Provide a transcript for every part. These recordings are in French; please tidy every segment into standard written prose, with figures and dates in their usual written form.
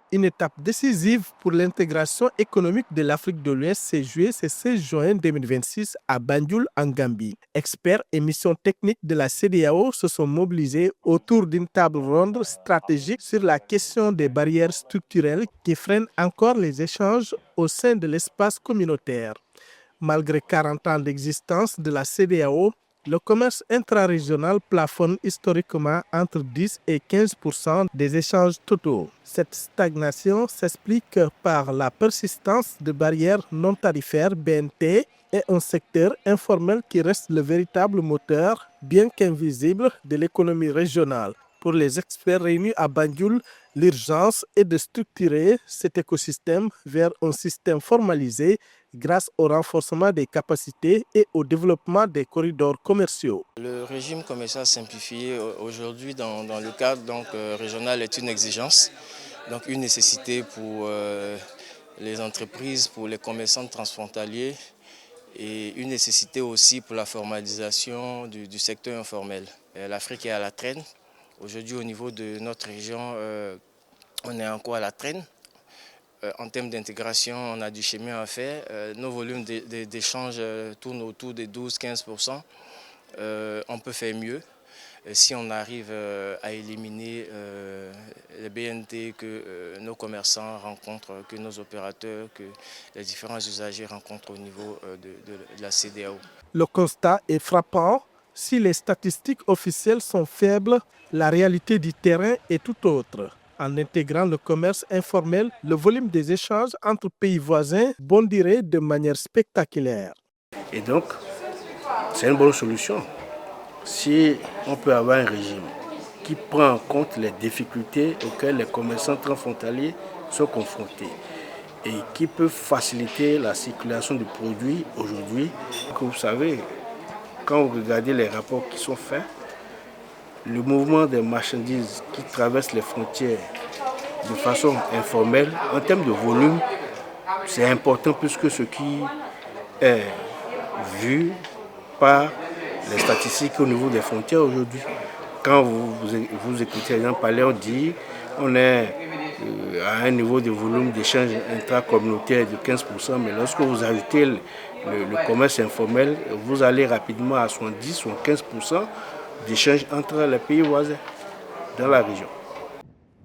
Une étape décisive pour l'intégration économique de l'Afrique de l'Ouest s'est jouée ce 16 juin 2026 à Banjul, en Gambie. Experts et missions techniques de la CEDEAO se sont mobilisés autour d'une table ronde stratégique sur la question des barrières structurelles qui freinent encore les échanges au sein de l'espace communautaire. Malgré 40 ans d'existence de la CEDEAO, le commerce intrarégional plafonne historiquement entre 10 et 15% des échanges totaux. Cette stagnation s'explique par la persistance de barrières non tarifaires BNT et un secteur informel qui reste le véritable moteur, bien qu'invisible, de l'économie régionale. Pour les experts réunis à Banjul, l'urgence est de structurer cet écosystème vers un système formalisé grâce au renforcement des capacités et au développement des corridors commerciaux. Le régime commercial simplifié aujourd'hui dans le cadre régional est une exigence, donc une nécessité pour les entreprises, pour les commerçants transfrontaliers et une nécessité aussi pour la formalisation du secteur informel. L'Afrique est à la traîne. Aujourd'hui, au niveau de notre région, on est encore à la traîne. En termes d'intégration, on a du chemin à faire. Nos volumes d'échange tournent autour des 12-15%. On peut faire mieux si on arrive à éliminer les BNT que nos commerçants rencontrent, que nos opérateurs, que les différents usagers rencontrent au niveau de la CEDEAO. Le constat est frappant. Si les statistiques officielles sont faibles, la réalité du terrain est tout autre. En intégrant le commerce informel, le volume des échanges entre pays voisins bondirait de manière spectaculaire. Et donc, c'est une bonne solution. Si on peut avoir un régime qui prend en compte les difficultés auxquelles les commerçants transfrontaliers sont confrontés et qui peut faciliter la circulation de produits aujourd'hui, vous savez, quand vous regardez les rapports qui sont faits, le mouvement des marchandises qui traversent les frontières de façon informelle, en termes de volume, c'est important plus que ce qui est vu par les statistiques au niveau des frontières aujourd'hui. Quand vous écoutez les gens parler, on dit on est à un niveau de volume d'échange intracommunautaire de 15%, mais lorsque vous ajoutez le commerce informel, vous allez rapidement à 70-75% d'échanges entre les pays voisins dans la région.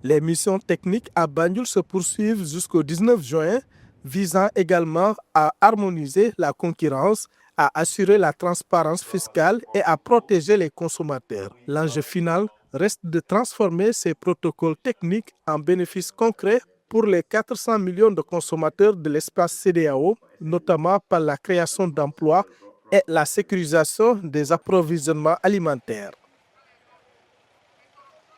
Les missions techniques à Banjul se poursuivent jusqu'au 19 juin, visant également à harmoniser la concurrence, à assurer la transparence fiscale et à protéger les consommateurs. L'enjeu final reste de transformer ces protocoles techniques en bénéfices concrets pour les 400 millions de consommateurs de l'espace CEDEAO, notamment par la création d'emplois et la sécurisation des approvisionnements alimentaires.